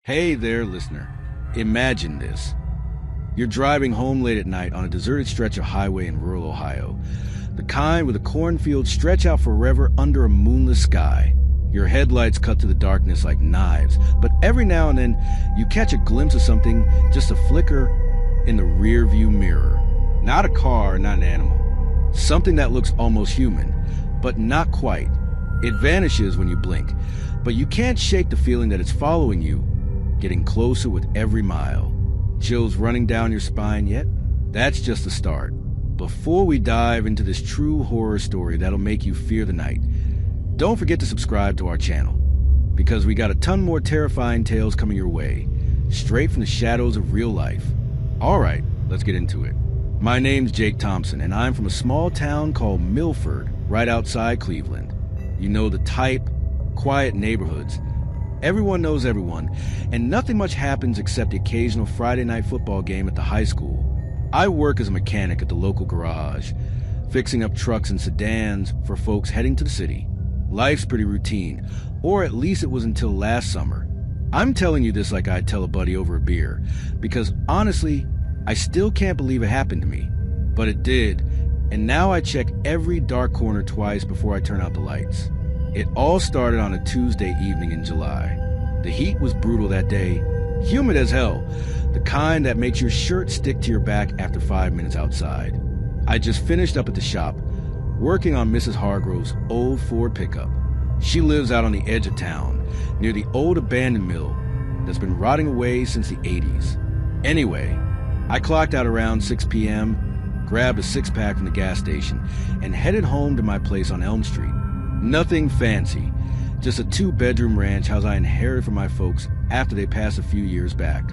Hey there, listener. Imagine this. You're driving home late at night on a deserted stretch of highway in rural Ohio, the kind where the cornfields stretch out forever under a moonless sky. Your headlights cut to the darkness like knives, but every now and then you catch a glimpse of something, just a flicker in the rear-view mirror. Not a car, not an animal. Something that looks almost human, but not quite. It vanishes when you blink, but you can't shake the feeling that it's following you, getting closer with every mile. Chills running down your spine yet? That's just the start. Before we dive into this true horror story that'll make you fear the night, don't forget to subscribe to our channel, because we got a ton more terrifying tales coming your way, straight from the shadows of real life. Alright, let's get into it. My name's Jake Thompson, and I'm from a small town called Milford, right outside Cleveland. You know the type, quiet neighborhoods. Everyone knows everyone, and nothing much happens except the occasional Friday night football game at the high school. I work as a mechanic at the local garage, fixing up trucks and sedans for folks heading to the city. Life's pretty routine, or at least it was until last summer. I'm telling you this like I'd tell a buddy over a beer, because honestly, I still can't believe it happened to me. But it did, and now I check every dark corner twice before I turn out the lights. It all started on a Tuesday evening in July. The heat was brutal that day, humid as hell, the kind that makes your shirt stick to your back after 5 minutes outside. I just finished up at the shop, working on Mrs. Hargrove's old Ford pickup. She lives out on the edge of town, near the old abandoned mill that's been rotting away since the 80s. Anyway, I clocked out around 6 p.m., grabbed a six-pack from the gas station, and headed home to my place on Elm Street. Nothing fancy, just a 2-bedroom ranch house I inherited from my folks after they passed a few years back.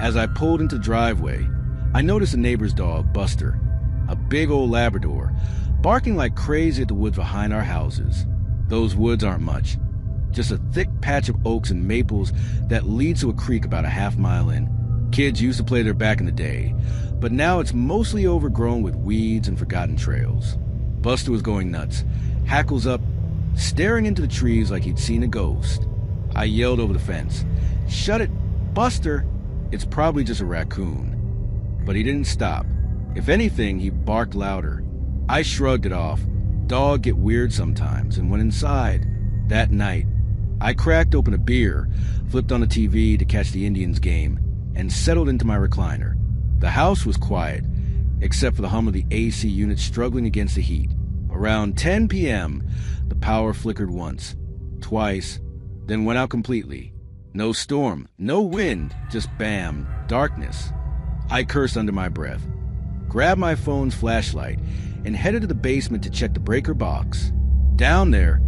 As I pulled into the driveway, I noticed a neighbor's dog, Buster, a big old Labrador, barking like crazy at the woods behind our houses. Those woods aren't much, just a thick patch of oaks and maples that leads to a creek about a half-mile in. Kids used to play there back in the day, but now it's mostly overgrown with weeds and forgotten trails. Buster was going nuts, hackles up, staring into the trees like he'd seen a ghost. I yelled over the fence, "Shut it, Buster! It's probably just a raccoon." But he didn't stop. If anything, he barked louder. I shrugged it off. Dog get weird sometimes, and went inside. That night, I cracked open a beer, flipped on the TV to catch the Indians game, and settled into my recliner. The house was quiet, except for the hum of the AC unit struggling against the heat. Around 10 p.m., the power flickered once, twice, then went out completely. No storm, no wind, just bam, darkness. I cursed under my breath, grabbed my phone's flashlight, and headed to the basement to check the breaker box. Down there,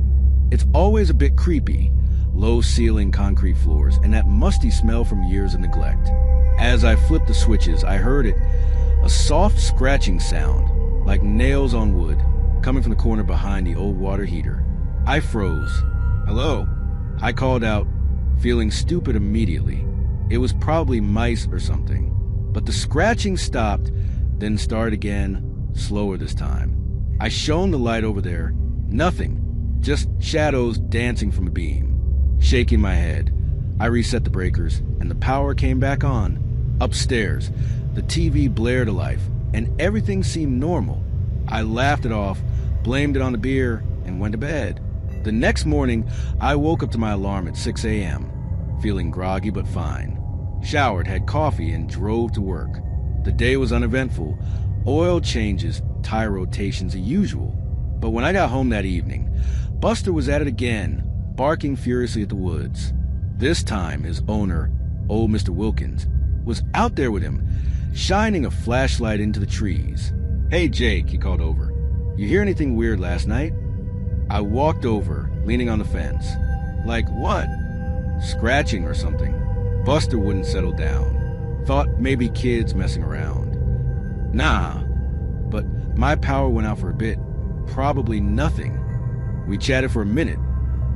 it's always a bit creepy. Low ceiling concrete floors, and that musty smell from years of neglect. As I flipped the switches, I heard it, a soft scratching sound, like nails on wood, coming from the corner behind the old water heater. I froze. "Hello?" I called out, feeling stupid immediately. It was probably mice or something. But the scratching stopped, then started again, slower this time. I shone the light over there. Nothing, just shadows dancing from a beam. Shaking my head, I reset the breakers, and the power came back on. Upstairs, the TV blared to life, and everything seemed normal. I laughed it off, blamed it on the beer, and went to bed. The next morning, I woke up to my alarm at 6 a.m., feeling groggy but fine. Showered, had coffee, and drove to work. The day was uneventful. Oil changes, tire rotations, the usual. But when I got home that evening, Buster was at it again, barking furiously at the woods. This time, his owner, old Mr. Wilkins, was out there with him, shining a flashlight into the trees. "Hey, Jake," he called over. "You hear anything weird last night?" I walked over, leaning on the fence. "Like what?" "Scratching or something." Buster wouldn't settle down. Thought maybe kids messing around. "Nah." But my power went out for a bit. Probably nothing. We chatted for a minute.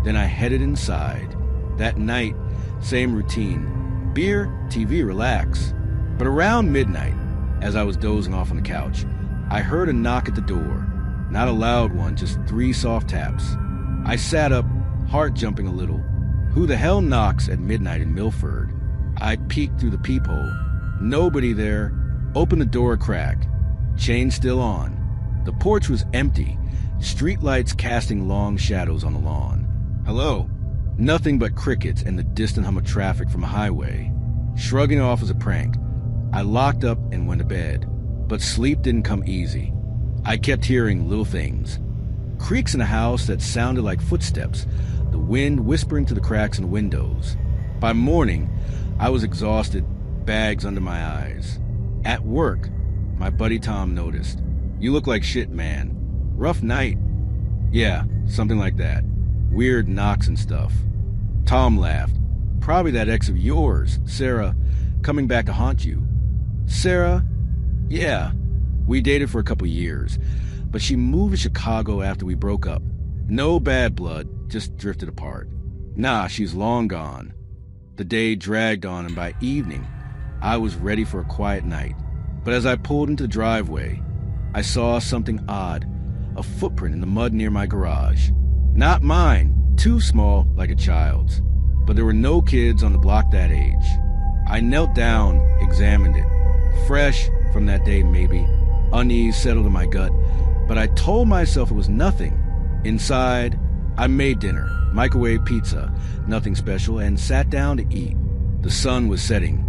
Then I headed inside. That night, same routine. Beer, TV, relax. But around midnight, as I was dozing off on the couch, I heard a knock at the door. Not a loud one, just 3 soft taps. I sat up, heart jumping a little. Who the hell knocks at midnight in Milford? I peeked through the peephole. Nobody there. Opened the door a crack. Chain still on. The porch was empty. Streetlights casting long shadows on the lawn. Hello? Nothing but crickets and the distant hum of traffic from a highway. Shrugging it off as a prank, I locked up and went to bed. But sleep didn't come easy. I kept hearing little things. Creaks in the house that sounded like footsteps, the wind whispering through the cracks in the windows. By morning, I was exhausted, bags under my eyes. At work, my buddy Tom noticed. "You look like shit, man. Rough night." "Yeah, something like that. Weird knocks and stuff." Tom laughed. "Probably that ex of yours, Sarah, coming back to haunt you." "Sarah?" "Yeah. We dated for a couple years, but she moved to Chicago after we broke up. No bad blood, just drifted apart. Nah, she's long gone." The day dragged on, and by evening, I was ready for a quiet night. But as I pulled into the driveway, I saw something odd, a footprint in the mud near my garage. Not mine, too small, like a child's. But there were no kids on the block that age. I knelt down, examined it. Fresh from that day, maybe. Unease settled in my gut, but I told myself it was nothing. Inside, I made dinner, microwave pizza, nothing special, and sat down to eat. The sun was setting,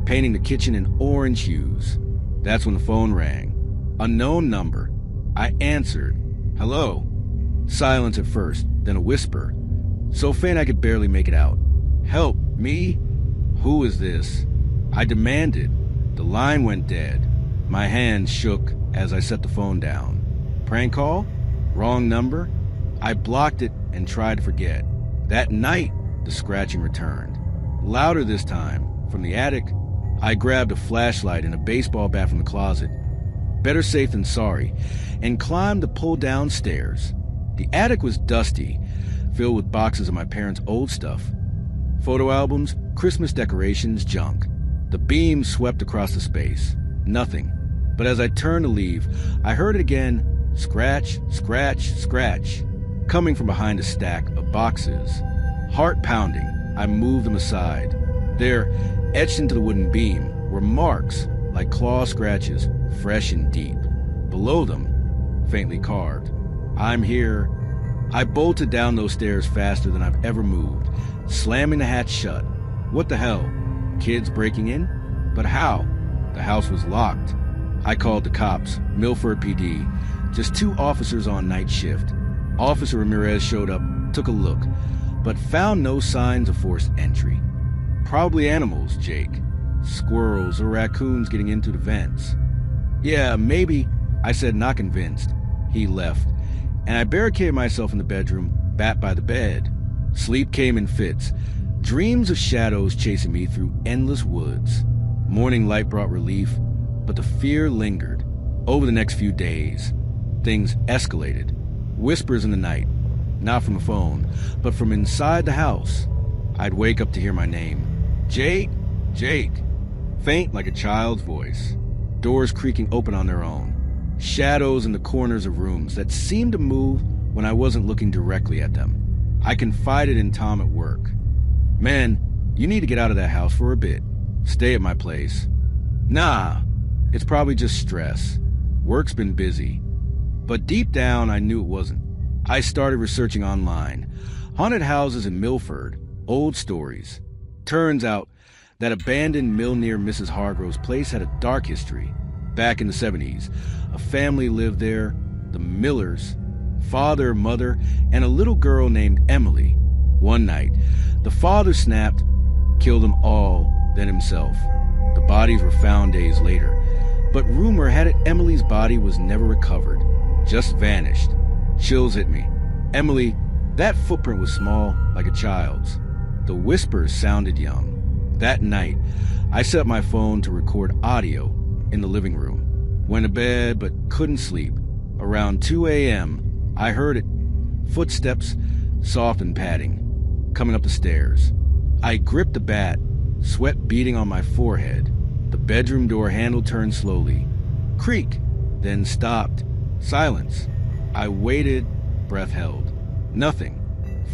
painting the kitchen in orange hues. That's when the phone rang. Unknown number. I answered. "Hello." Silence at first, then a whisper. So faint I could barely make it out. "Help, me? Who is this?" I demanded. The line went dead. My hands shook as I set the phone down. Prank call? Wrong number? I blocked it and tried to forget. That night, the scratching returned. Louder this time, from the attic. I grabbed a flashlight and a baseball bat from the closet. Better safe than sorry, and climbed the pull-down stairs. The attic was dusty, filled with boxes of my parents' old stuff. Photo albums, Christmas decorations, junk. The beam swept across the space. Nothing. But as I turned to leave, I heard it again. Scratch, scratch, scratch. Coming from behind a stack of boxes. Heart pounding, I moved them aside. There, etched into the wooden beam, were marks like claw scratches, fresh and deep. Below them, faintly carved. "I'm here." I bolted down those stairs faster than I've ever moved, slamming the hatch shut. What the hell? Kids breaking in? But how? The house was locked. I called the cops, Milford PD, just 2 officers on night shift. Officer Ramirez showed up, took a look, but found no signs of forced entry. Probably animals, Jake. Squirrels or raccoons getting into the vents. "Yeah, maybe," I said, not convinced. He left, and I barricaded myself in the bedroom, bat by the bed. Sleep came in fits, dreams of shadows chasing me through endless woods. Morning light brought relief, but the fear lingered. Over the next few days, things escalated. Whispers in the night, not from a phone, but from inside the house. I'd wake up to hear my name. "Jake, Jake." Faint like a child's voice. Doors creaking open on their own. Shadows in the corners of rooms that seemed to move when I wasn't looking directly at them. I confided in Tom at work. "Man, you need to get out of that house for a bit. Stay at my place." "Nah, it's probably just stress. Work's been busy." But deep down, I knew it wasn't. I started researching online. Haunted houses in Milford, old stories. Turns out that abandoned mill near Mrs. Hargrove's place had a dark history. Back in the 70s, a family lived there, the Millers, father, mother, and a little girl named Emily. One night, the father snapped, killed them all, then himself. The bodies were found days later, but rumor had it Emily's body was never recovered, just vanished. Chills hit me. Emily, that footprint was small, like a child's. The whispers sounded young. That night, I set up my phone to record audio in the living room. Went to bed, but couldn't sleep. Around 2 a.m., I heard it. Footsteps, soft and padding, coming up the stairs. I gripped the bat, sweat beading on my forehead. The bedroom door handle turned slowly. Creak, then stopped. Silence. I waited, breath held. Nothing.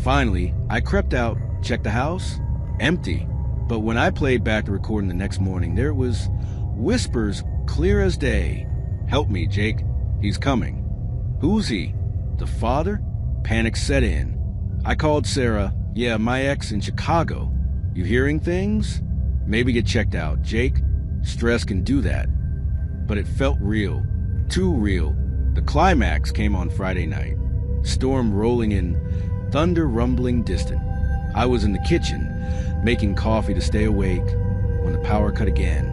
Finally, I crept out, checked the house. Empty. But when I played back the recording the next morning, there was whispers clear as day. "Help me, Jake. He's coming." "Who's he? The father?" Panic set in. I called Sarah. "Yeah, my ex in Chicago. You hearing things? Maybe get checked out. Jake, stress can do that." But it felt real. Too real. The climax came on Friday night. Storm rolling in, thunder rumbling distant. I was in the kitchen, making coffee to stay awake, when the power cut again.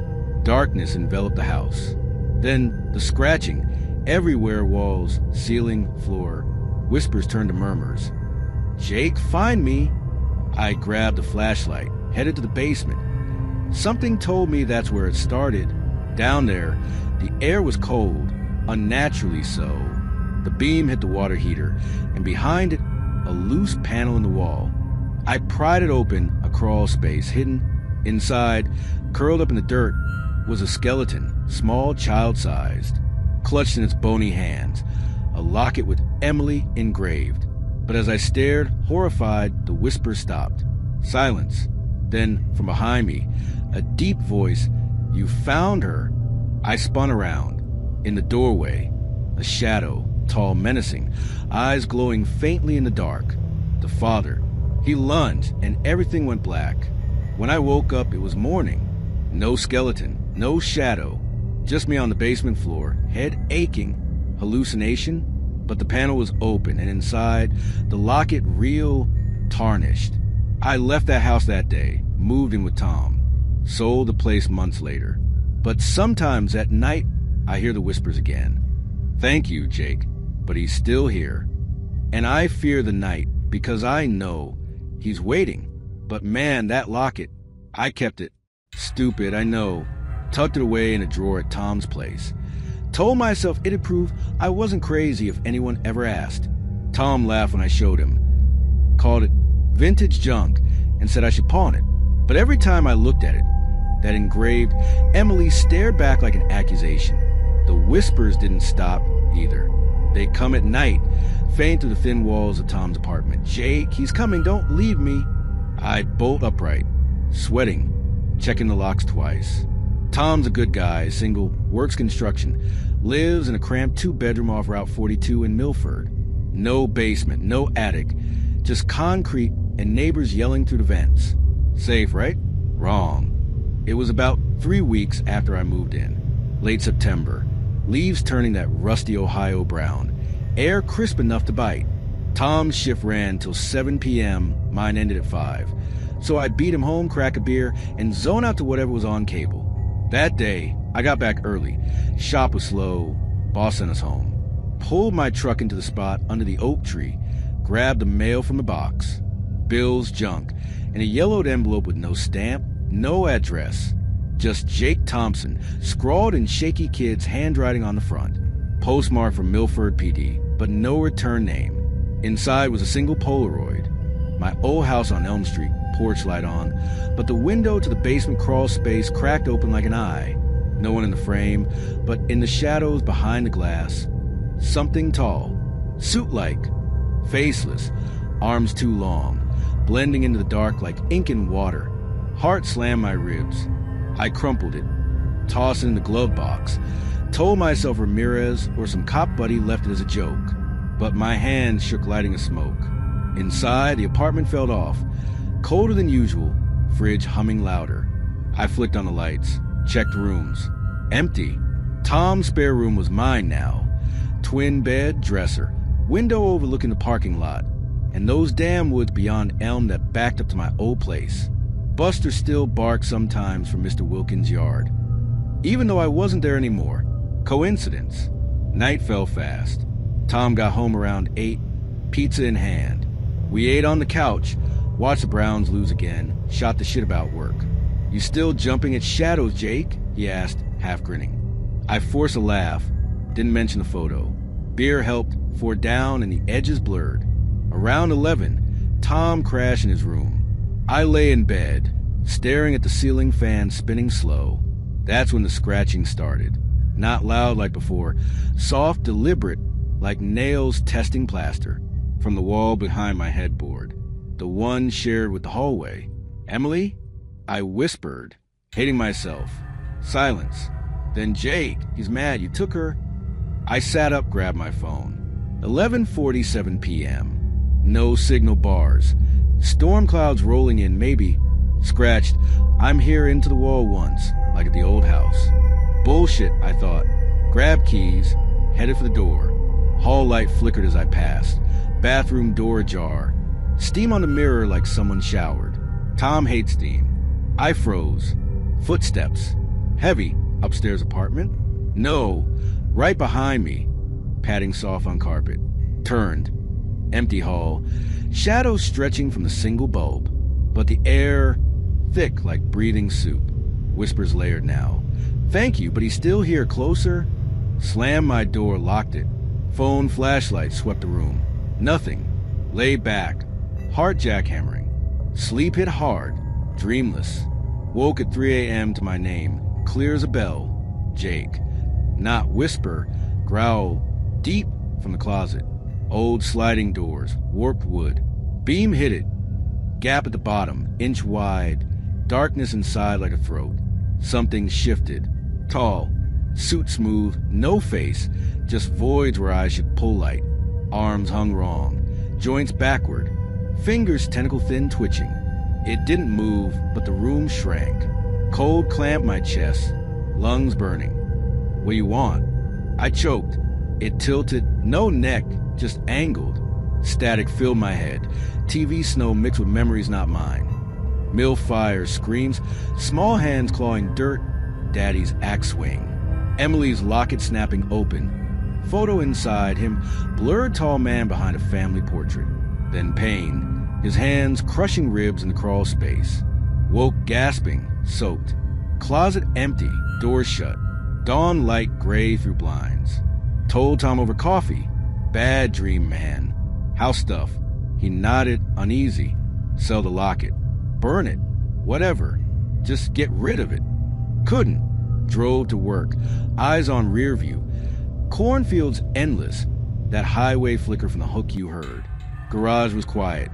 Darkness enveloped the house. Then the scratching, everywhere, walls, ceiling, floor. Whispers turned to murmurs. "Jake, find me!" I grabbed a flashlight, headed to the basement. Something told me that's where it started. Down there, the air was cold, unnaturally so. The beam hit the water heater, and behind it, a loose panel in the wall. I pried it open, a crawl space hidden. Inside, curled up in the dirt, was a skeleton, small, child-sized, clutched in its bony hands, a locket with Emily engraved. But as I stared, horrified, the whisper stopped. Silence. Then, from behind me, a deep voice, "You found her." I spun around. In the doorway, a shadow, tall, menacing, eyes glowing faintly in the dark. The father. He lunged, and everything went black. When I woke up, it was morning. No skeleton, no shadow, just me on the basement floor, head aching. Hallucination? But the panel was open, and inside, the locket real, tarnished. I left that house that day, moved in with Tom, sold the place months later. But sometimes at night, I hear the whispers again. "Thank you, Jake, but he's still here." And I fear the night, because I know he's waiting. But man, that locket, I kept it. Stupid, I know. Tucked it away in a drawer at Tom's place. Told myself it'd prove I wasn't crazy if anyone ever asked. Tom laughed when I showed him. Called it vintage junk and said I should pawn it. But every time I looked at it, that engraved Emily stared back like an accusation. The whispers didn't stop either. They'd come at night, fade through the thin walls of Tom's apartment. "Jake, he's coming, don't leave me." I'd bolt upright, sweating, checking the locks twice. Tom's a good guy, single, works construction, lives in a cramped 2-bedroom off Route 42 in Milford. No basement, no attic, just concrete and neighbors yelling through the vents. Safe, right? Wrong. It was about 3 weeks after I moved in. Late September. Leaves turning that rusty Ohio brown. Air crisp enough to bite. Tom's shift ran till 7 p.m., mine ended at 5. So I beat him home, crack a beer, and zone out to whatever was on cable. That day, I got back early. Shop was slow. Boss sent us home. Pulled my truck into the spot under the oak tree, grabbed the mail from the box. Bills, junk, and a yellowed envelope with no stamp, no address. Just Jake Thompson, scrawled in shaky kid's handwriting on the front. Postmark from Milford PD, but no return name. Inside was a single Polaroid. My old house on Elm Street, porch light on, but the window to the basement crawl space cracked open like an eye. No one in the frame, but in the shadows behind the glass, something tall, suit-like, faceless, arms too long, blending into the dark like ink and water. Heart slammed my ribs. I crumpled it, tossed it in the glove box, told myself Ramirez or some cop buddy left it as a joke, but my hands shook lighting a smoke. Inside, the apartment felt off, colder than usual, fridge humming louder. I flicked on the lights, checked rooms. Empty. Tom's spare room was mine now. Twin bed, dresser, window overlooking the parking lot, and those damn woods beyond Elm that backed up to my old place. Buster still barked sometimes from Mr. Wilkins' yard. Even though I wasn't there anymore. Coincidence. Night fell fast. Tom got home around 8, pizza in hand. We ate on the couch, watched the Browns lose again, shot the shit about work. "You still jumping at shadows, Jake?" he asked, half grinning. I forced a laugh, didn't mention the photo. Beer helped, 4 down and the edges blurred. Around 11, Tom crashed in his room. I lay in bed, staring at the ceiling fan spinning slow. That's when the scratching started. Not loud like before, soft, deliberate, like nails testing plaster, from the wall behind my headboard. The one shared with the hallway. Emily? I whispered, hating myself. Silence. Then Jake, he's mad you took her. I sat up, grabbed my phone. 11:47 p.m. No signal bars. Storm clouds rolling in, maybe. Scratched, I'm here into the wall once, like at the old house. Bullshit, I thought. Grabbed keys, headed for the door. Hall light flickered as I passed. Bathroom door ajar. Steam on the mirror like someone showered. Tom hates steam. I froze. Footsteps. Heavy. Upstairs apartment? No. Right behind me. Padding soft on carpet. Turned. Empty hall. Shadows stretching from the single bulb. But the air, thick like breathing soup. Whispers layered now. Thank you, but he's still here, closer. Slammed my door, locked it. Phone flashlight swept the room. Nothing. Lay back. Heart jackhammering. Sleep hit hard. Dreamless. Woke at 3 a.m. to my name. Clear as a bell. Jake. Not whisper. Growl. Deep from the closet. Old sliding doors. Warped wood. Beam hit it. Gap at the bottom. Inch wide. Darkness inside like a throat. Something shifted. Tall. Suit smooth. No face. Just voids where I should pull light. Arms hung wrong. Joints backward. Fingers tentacle thin twitching. It didn't move, but the room shrank. Cold clamped my chest. Lungs burning. What do you want? I choked. It tilted. No neck, just angled. Static filled my head. TV snow mixed with memories not mine. Mill fire, screams, small hands clawing dirt. Daddy's axe swing. Emily's locket snapping open. Photo inside him, blurred tall man behind a family portrait. Then pain, his hands crushing ribs in the crawl space. Woke gasping, soaked. Closet empty, door shut. Dawn light gray through blinds. Told Tom over coffee. Bad dream, man. House stuff. He nodded, uneasy. Sell the locket. Burn it. Whatever. Just get rid of it. Couldn't. Drove to work. Eyes on rear view. Cornfields endless. That highway flicker from the hook you heard. Garage was quiet.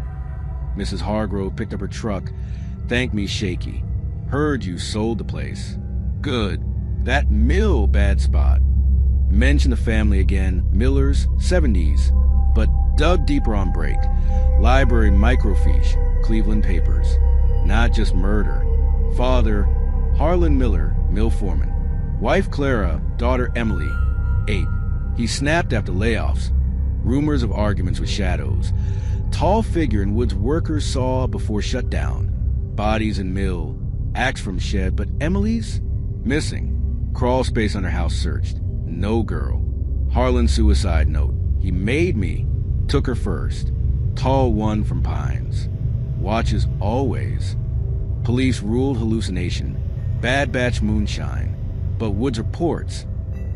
Mrs. Hargrove picked up her truck. Thanked me shaky. Heard you sold the place. Good. That mill bad spot. Mentioned the family again. Millers, 70s. But dug deeper on break. Library microfiche. Cleveland papers. Not just murder. Father, Harlan Miller, mill foreman. Wife Clara, daughter Emily, 8. He snapped after layoffs. Rumors of arguments with shadows. Tall figure in woods workers saw before shutdown. Bodies in mill. Axe from shed, but Emily's? Missing. Crawl space under house searched. No girl. Harlan suicide note. He made me. Took her first. Tall one from Pines. Watches always. Police ruled hallucination. Bad batch moonshine. But Woods reports.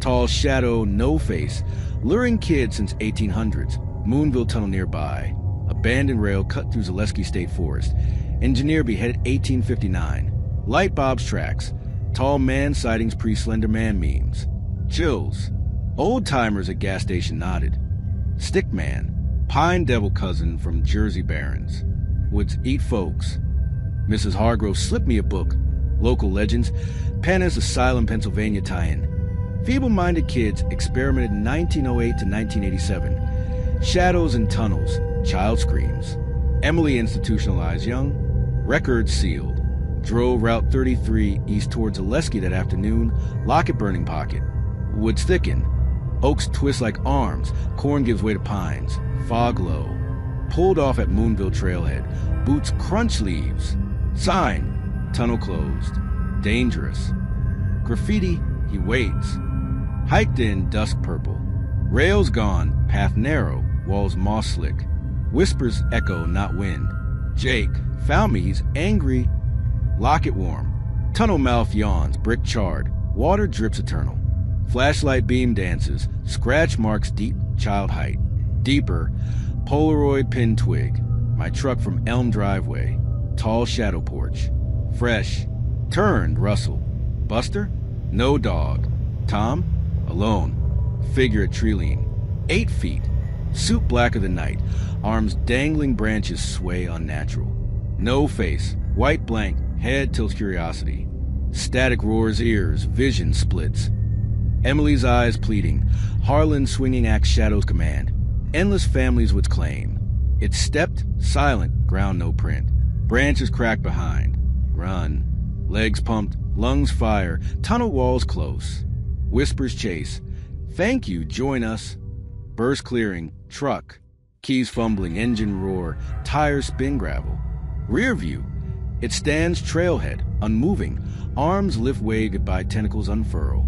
Tall shadow, no face. Luring kid since 1800s. Moonville tunnel nearby. Abandoned rail cut through Zaleski State Forest. Engineer beheaded 1859. Light Bob's tracks. Tall man sightings pre-Slender Man memes. Chills. Old timers at gas station nodded. Stickman. Pine devil cousin from Jersey Barrens. Woods eat folks. Mrs. Hargrove slipped me a book. Local legends. Penna's Asylum, Pennsylvania tie-in. Feeble-minded kids experimented 1908 to 1987. Shadows and tunnels. Child screams. Emily institutionalized young. Record sealed. Drove Route 33 east towards Zaleski that afternoon. Locket burning pocket. Woods thicken. Oaks twist like arms. Corn gives way to pines. Fog low. Pulled off at Moonville trailhead. Boots crunch leaves. Sign. Tunnel closed. Dangerous. Graffiti. He waits. Hiked in dusk purple. Rails gone. Path narrow. Walls moss slick. Whispers echo, not wind. Jake. Found me. He's angry. Locket warm. Tunnel mouth yawns. Brick charred. Water drips eternal. Flashlight beam dances. Scratch marks deep child height. Deeper. Polaroid pin twig. My truck from Elm driveway. Tall shadow porch. Fresh. Turned. Rustle. Buster? No dog. Tom? Alone. Figure at Treeline. 8 feet. Suit blacker than night. Arms dangling branches sway unnatural. No face. White blank. Head tilts curiosity. Static roars ears, vision splits. Emily's eyes pleading. Harlan swinging axe shadows command. Endless families would claim. It stepped, silent, ground no print. Branches cracked behind. Run. Legs pumped, lungs fire, tunnel walls close. Whispers chase. Thank you, join us. Burst clearing, truck. Keys fumbling, engine roar, tires spin gravel. Rear view. It stands trailhead, unmoving. Arms lift way goodbye, tentacles unfurl.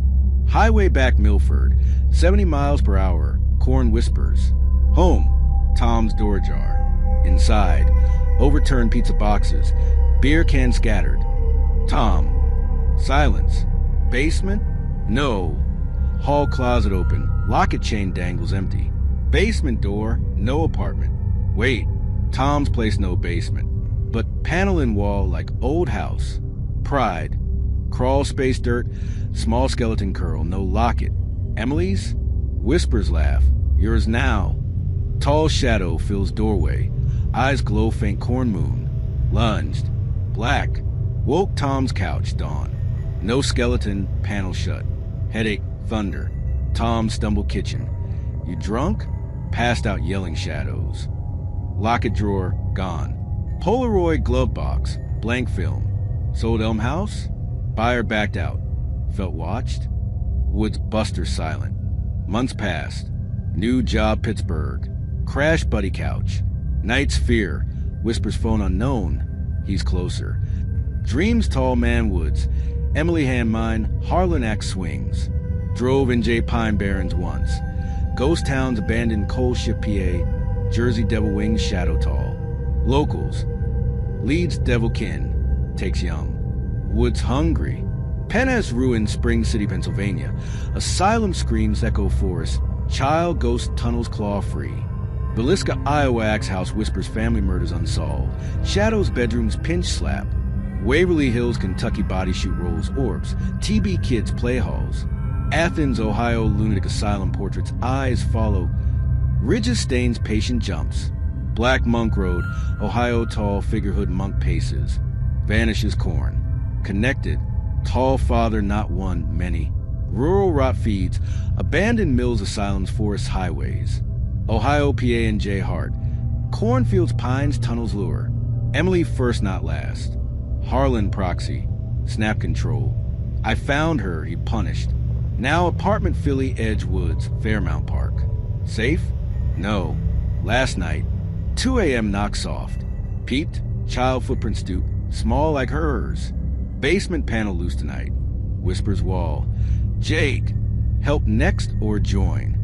Highway back Milford, 70 miles per hour. Corn whispers. Home. Tom's door ajar. Inside. Overturned pizza boxes. Beer can scattered. Tom. Silence. Basement? No. Hall closet open. Locket chain dangles empty. Basement door. No apartment. Wait. Tom's place no basement. But panel in wall like old house. Pride. Crawl space dirt. Small skeleton curl. No locket. Emily's? Whispers laugh. Yours now. Tall shadow fills doorway. Eyes glow faint corn moon. Lunged. Black. Woke Tom's couch, dawn. No skeleton, panel shut. Headache, thunder. Tom stumbled kitchen. You drunk? Passed out yelling shadows. Locket drawer, gone. Polaroid glove box, blank film. Sold Elm House? Buyer backed out. Felt watched? Woods Buster silent. Months passed. New job Pittsburgh. Crash buddy couch. Night's fear. Whispers phone unknown. He's closer. Dreams tall man woods. Emily hand mine. Harlan axe swings. Drove NJ Pine Barrens once. Ghost towns abandoned coal ship PA. Jersey Devil Wings shadow tall. Locals. Leads Devil Kin. Takes young. Woods hungry. Penn ruined Spring City, Pennsylvania. Asylum screams echo forest. Child ghost tunnels claw free. Villisca, Iowa axe house whispers family murders unsolved. Shadows bedrooms pinch slap. Waverly Hills, Kentucky body shoot rolls orbs. TB kids play halls. Athens, Ohio lunatic asylum portraits eyes follow. Ridges stains patient jumps. Black Monk Road, Ohio tall figurehood monk paces. Vanishes corn. Connected. Tall father not one, many. Rural rot feeds. Abandoned mills asylums forests highways. Ohio PA and J Hart. Cornfields pines tunnels lure. Emily first not last. Harlan proxy. Snap control. I found her, he punished. Now apartment Philly Edge Woods, Fairmount Park. Safe? No. Last night, 2 a.m. knock soft. Peeped, child footprint stoop, small like hers. Basement panel loose tonight. Whispers wall. Jake, help next or join?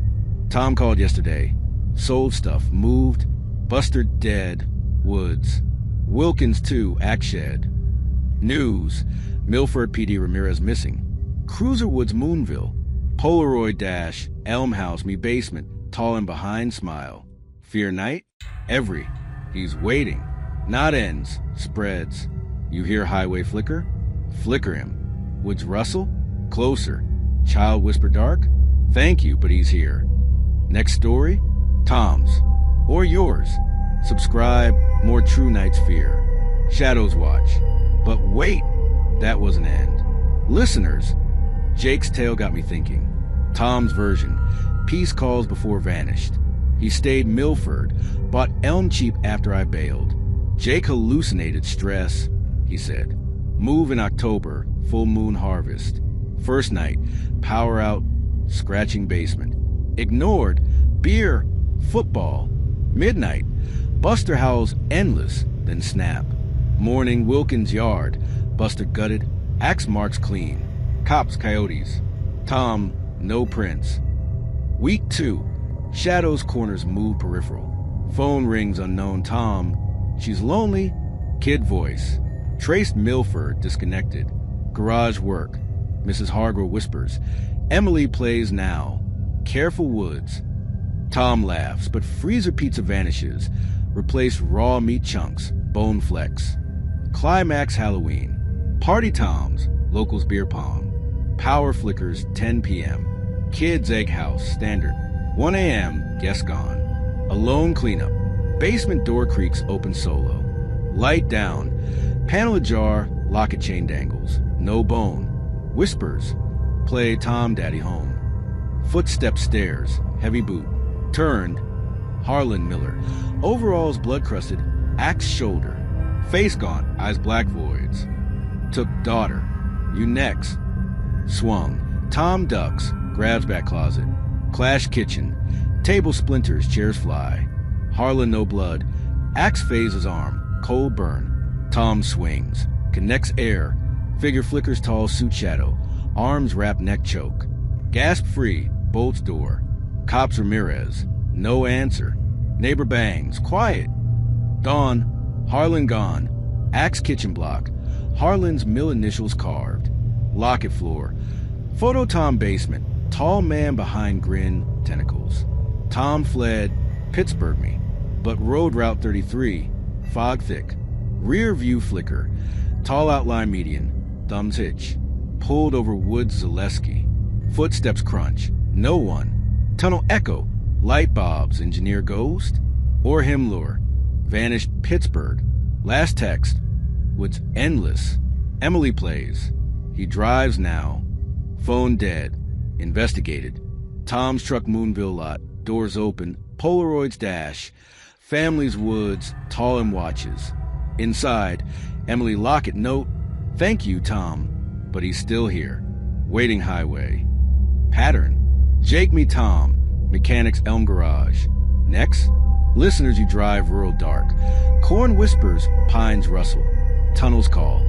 Tom called yesterday. Sold stuff, moved. Buster dead. Woods. Wilkins too, axe shed. News. Milford PD Ramirez missing. Cruiser Woods Moonville. Polaroid dash. Elm House, me basement. Tall and behind smile. Fear night? Every. He's waiting. Not ends. Spreads. You hear highway flicker? Flicker him. Woods rustle? Closer. Child whisper dark? Thank you, but he's here. Next story? Tom's. Or yours. Subscribe. More True Night's Fear. Shadows watch. But wait! That was an end. Listeners, Jake's tale got me thinking. Tom's version. Peace calls before vanished. He stayed Milford, bought Elm cheap after I bailed. Jake hallucinated stress, he said. Move in October, full moon harvest. First night, power out, scratching basement. Ignored, beer, football. Midnight, Buster howls endless, then snap. Morning, Wilkins yard, Buster gutted, axe marks clean. Cops, coyotes. Tom, no prints. Week 2, shadows corners move peripheral. Phone rings unknown Tom. She's lonely, kid voice. Traced Milford, disconnected. Garage work. Mrs. Hargrove whispers. Emily plays now. Careful Woods. Tom laughs, but freezer pizza vanishes. Replace raw meat chunks, bone flecks. Climax Halloween. Party Toms, locals beer pong. Power flickers 10 p.m. Kids egg house, standard. 1 a.m., guest gone. Alone cleanup. Basement door creaks open solo. Light down. Panel ajar, locket chain dangles. No bone. Whispers. Play Tom Daddy Home. Footsteps stairs. Heavy boot. Turned. Harlan Miller. Overalls blood-crusted. Axe shoulder. Face gaunt. Eyes black voids. Took daughter. You next. Swung. Tom ducks. Grabs back closet. Clash kitchen. Table splinters. Chairs fly. Harlan no blood. Axe phases arm. Cold burn. Tom swings. Connects air. Figure flickers tall suit shadow. Arms wrap neck choke. Gasp free. Bolts door. Cops Ramirez. No answer. Neighbor bangs. Quiet. Dawn. Harlan gone. Axe kitchen block. Harlan's mill initials carved. Locket floor. Photo Tom basement. Tall man behind grin. Tentacles. Tom fled. Pittsburgh me. But road route 33. Fog thick. Rear view flicker. Tall outline median. Thumbs hitch. Pulled over woods Zaleski. Footsteps crunch. No one. Tunnel echo. Light bobs. Engineer ghost. Or him lure. Vanished Pittsburgh. Last text. Woods endless. Emily plays. He drives now. Phone dead. Investigated. Tom's truck Moonville lot. Doors open. Polaroids dash. Family's woods. Tall and watches. Inside. Emily Lockett note. Thank you, Tom. But he's still here. Waiting highway. Pattern. Jake me Tom. Mechanics Elm Garage. Next. Listeners you drive rural dark. Corn whispers. Pines rustle. Tunnels call.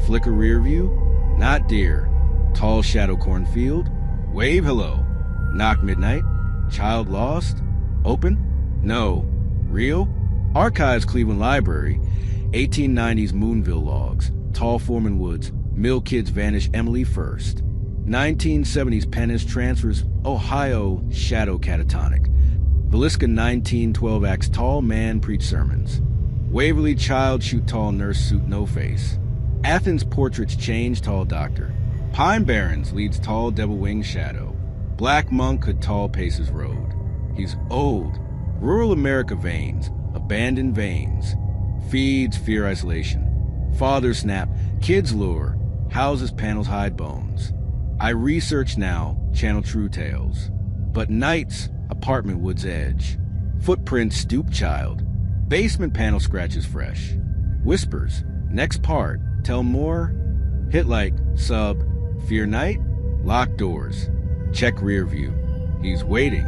Flicker rear view. Not deer. Tall shadow cornfield. Wave hello. Knock midnight. Child lost. Open. No. Real. Archives Cleveland Library. 1890s Moonville logs. Tall Foreman Woods. Mill kids vanish Emily first. 1970s Pennis transfers Ohio shadow catatonic. Villisca 1912 acts tall man preach sermons. Waverly child shoot tall nurse suit no face. Athens portraits change tall doctor. Pine Barrens leads tall devil wing shadow. Black monk could tall paces road. He's old. Rural America veins. Abandoned veins. Feeds fear isolation. Father snap. Kids lure. Houses panels hide bones. I research now. Channel true tales. But nights. Apartment woods edge. Footprints stoop child. Basement panel scratches fresh. Whispers. Next part. Tell more. Hit like. Sub. Fear night. Locked doors. Check rear view. He's waiting.